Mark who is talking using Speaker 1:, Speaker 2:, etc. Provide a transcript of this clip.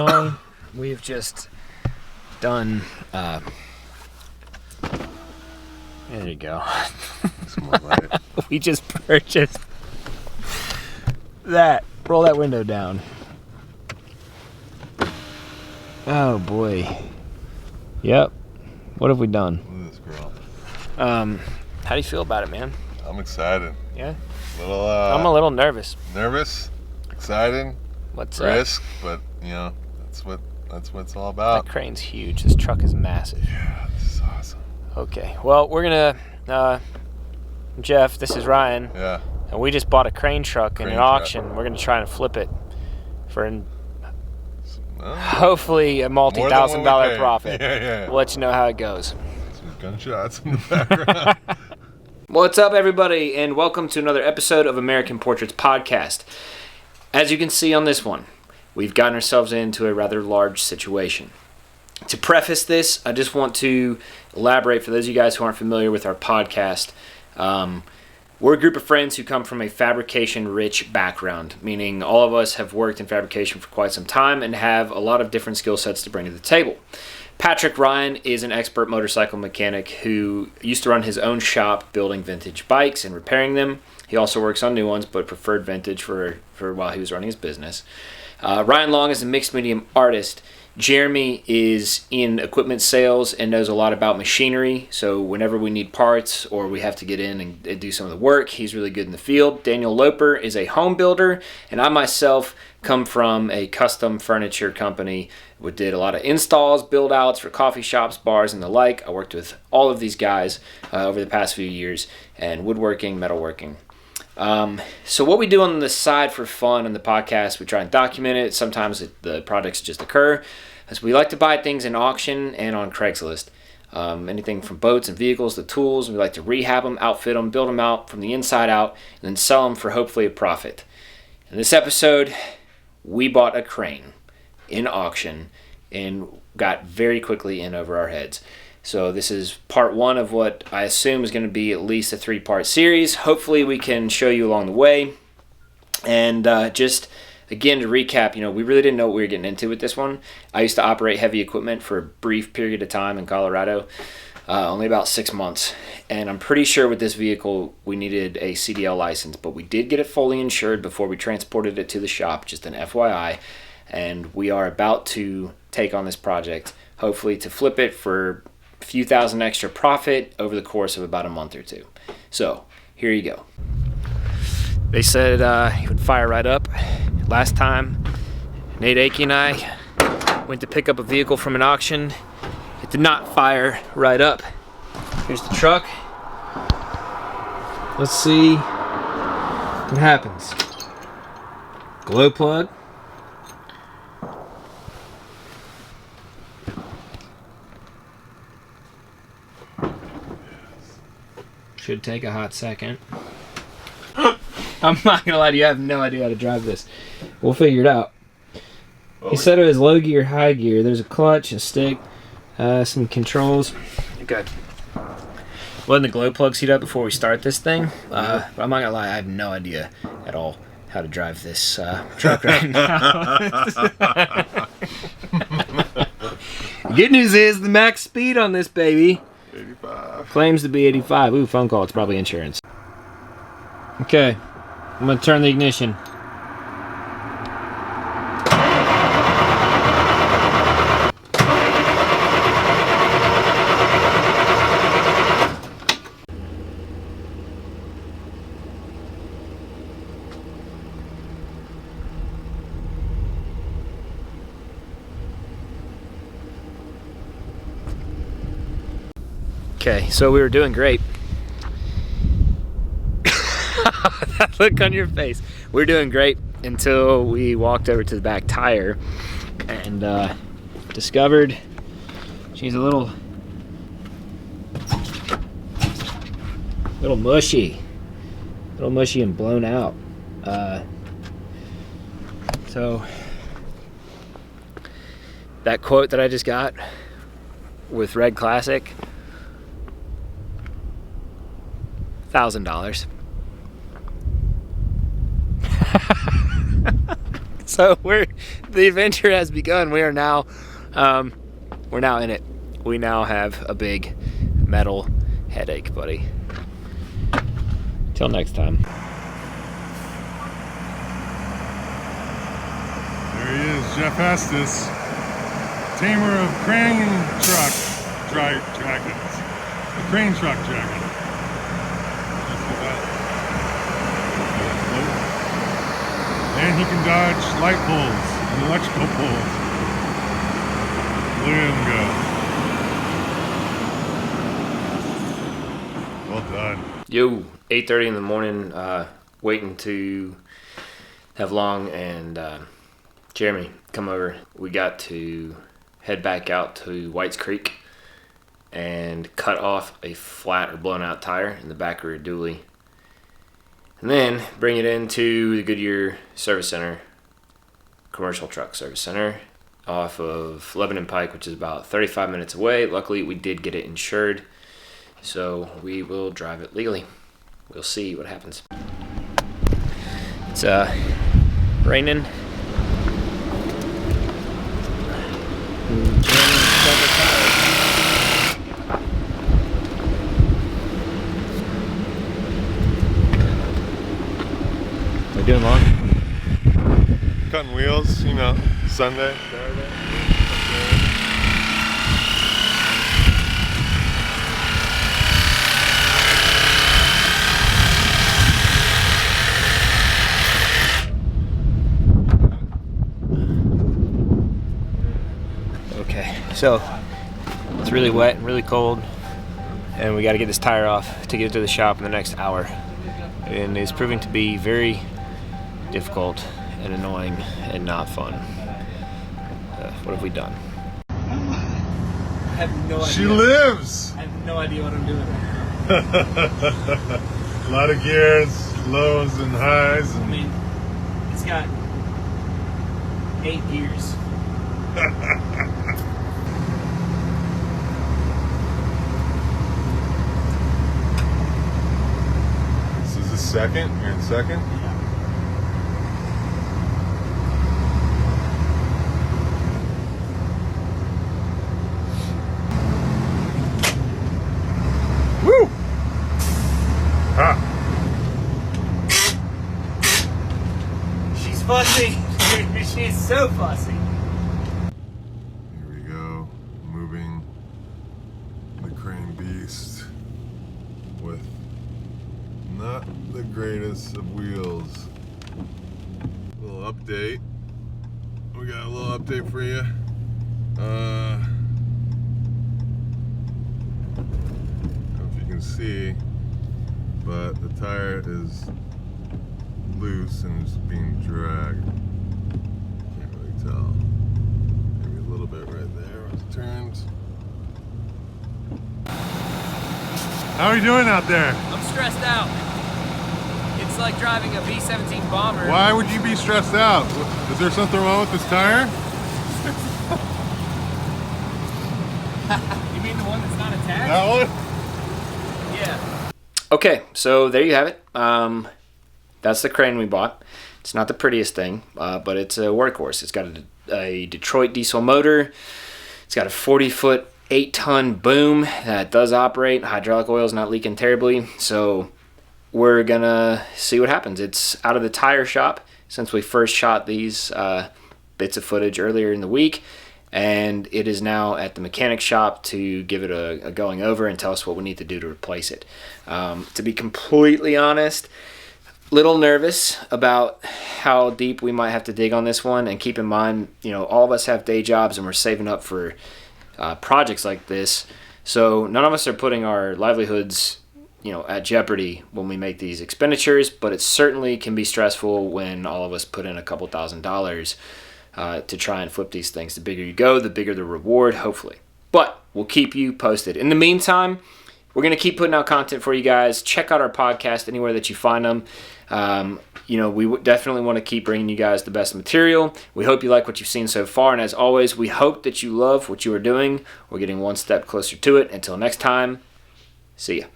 Speaker 1: wrong. We've just done, there you go. We just purchased that. Roll that window down. Oh boy. Yep. What have we done?
Speaker 2: Look at this girl.
Speaker 1: How do you feel about it, man?
Speaker 2: I'm excited.
Speaker 1: Yeah?
Speaker 2: I'm
Speaker 1: a little nervous.
Speaker 2: nervous, excited,
Speaker 1: What's
Speaker 2: risk, but that's what it's all about.
Speaker 1: That crane's huge. This truck is massive.
Speaker 2: Yeah, this is awesome.
Speaker 1: Okay. Well, we're gonna Jeff, this is Ryan.
Speaker 2: Yeah.
Speaker 1: And we just bought a crane truck in an auction. We're gonna try and flip it for hopefully a multi-$1,000 profit.
Speaker 2: Yeah.
Speaker 1: We'll let you know how it goes.
Speaker 2: Some gunshots in the background.
Speaker 1: What's up, everybody, and welcome to another episode of American Portraits Podcast. As you can see on this one, we've gotten ourselves into a rather large situation. To preface this, I just want to elaborate for those of you guys who aren't familiar with our podcast. We're a group of friends who come from a fabrication-rich background, meaning all of us have worked in fabrication for quite some time and have a lot of different skill sets to bring to the table. Patrick Ryan is an expert motorcycle mechanic who used to run his own shop building vintage bikes and repairing them. He also works on new ones, but preferred vintage for while he was running his business. Ryan Long is a mixed medium artist. Jeremy is in equipment sales and knows a lot about machinery, so whenever we need parts or we have to get in and do some of the work, he's really good in the field. Daniel Loper is a home builder, and I myself come from a custom furniture company. We did a lot of installs, build-outs for coffee shops, bars, and the like. I worked with all of these guys over the past few years, and woodworking, metalworking. So what we do on the side for fun on the podcast, we try and document it. Sometimes the projects just occur. As we like to buy things in auction and on Craigslist. Anything from boats and vehicles to tools. We like to rehab them, outfit them, build them out from the inside out, and then sell them for hopefully a profit. In this episode, we bought a crane in auction and got very quickly in over our heads. So this is part one of what I assume is going to be at least a 3-part series. Hopefully we can show you along the way. And just again to recap, we really didn't know what we were getting into with this one. I used to operate heavy equipment for a brief period of time in Colorado, only about 6 months. And I'm pretty sure with this vehicle we needed a CDL license, but we did get it fully insured before we transported it to the shop, just an FYI. And we are about to take on this project, hopefully to flip it for a few thousand extra profit over the course of about a month or two. So here you go. They said he would fire right up. Last time, Nate Akey and I went to pick up a vehicle from an auction. It did not fire right up. Here's the truck. Let's see what happens. Glow plug. Should take a hot second. I'm not gonna lie to you, I have no idea how to drive this. We'll figure it out. He said it was low gear, high gear. There's a clutch, a stick, some controls. Good. Letting the glow plug heat up before we start this thing. But I'm not gonna lie, I have no idea at all how to drive this truck right now. The good news is the max speed on this baby
Speaker 2: 85.
Speaker 1: claims to be 85. Ooh, phone call. It's probably insurance. Okay. I'm going to turn the ignition. Okay, so we were doing great. That look on your face. We were doing great until we walked over to the back tire and discovered she's a little mushy and blown out. So that quote that I just got with Red Classic, $1,000. So the adventure has begun. We are now, we're now in it. We now have a big metal headache, buddy. Till next time.
Speaker 2: There he is, Jeff Estes, tamer of crane truck dragons. The crane truck dragon. And he can dodge light poles and electrical poles. Look at him go. Well done.
Speaker 1: Yo, 8:30 in the morning, waiting to have Long and Jeremy come over. We got to head back out to White's Creek and cut off a flat or blown out tire in the back rear dually. And then bring it into the Goodyear Service Center, commercial truck service center, off of Lebanon Pike, which is about 35 minutes away. Luckily, we did get it insured, so we will drive it legally. We'll see what happens. It's raining. What are you doing, Long?
Speaker 2: Cutting wheels, Sunday, Saturday.
Speaker 1: Okay, so it's really wet and really cold, and we got to get this tire off to get to the shop in the next hour. And it's proving to be very difficult and annoying and not fun. What have we done?
Speaker 3: I have no idea.
Speaker 2: She lives!
Speaker 3: I have no idea what I'm doing.
Speaker 2: A lot of gears, lows and highs.
Speaker 3: I mean, it's got 8 gears.
Speaker 2: This is the second? You're in second? Woo! Ha!
Speaker 3: She's fussy. She's so fussy.
Speaker 2: Here we go, moving the crane beast with not the greatest of wheels. Little update. We got a little update for you. I don't know if you can see, but the tire is loose and is being dragged. Can't really tell. Maybe a little bit right there when it turns. How are you doing out there?
Speaker 3: I'm stressed out. It's like driving a B-17 bomber.
Speaker 2: Why would you be stressed out? Is there something wrong with this tire?
Speaker 3: You mean the one that's not attached?
Speaker 2: That one?
Speaker 3: Yeah.
Speaker 1: Okay, so there you have it. That's the crane we bought. It's not the prettiest thing, but it's a workhorse. It's got a Detroit diesel motor. It's got a 40-foot, 8-ton boom that does operate. Hydraulic oil is not leaking terribly, so we're gonna see what happens. It's out of the tire shop since we first shot these bits of footage earlier in the week, and it is now at the mechanic shop to give it a going over and tell us what we need to do to replace it. To be completely honest, little nervous about how deep we might have to dig on this one, and keep in mind, all of us have day jobs and we're saving up for projects like this, so none of us are putting our livelihoods at jeopardy when we make these expenditures, but it certainly can be stressful when all of us put in a couple $1,000s to try and flip these things. The bigger you go, the bigger the reward, hopefully. But we'll keep you posted. In the meantime, we're going to keep putting out content for you guys. Check out our podcast anywhere that you find them. We definitely want to keep bringing you guys the best material. We hope you like what you've seen so far, and as always, we hope that you love what you are doing. We're getting one step closer to it. Until next time, see ya.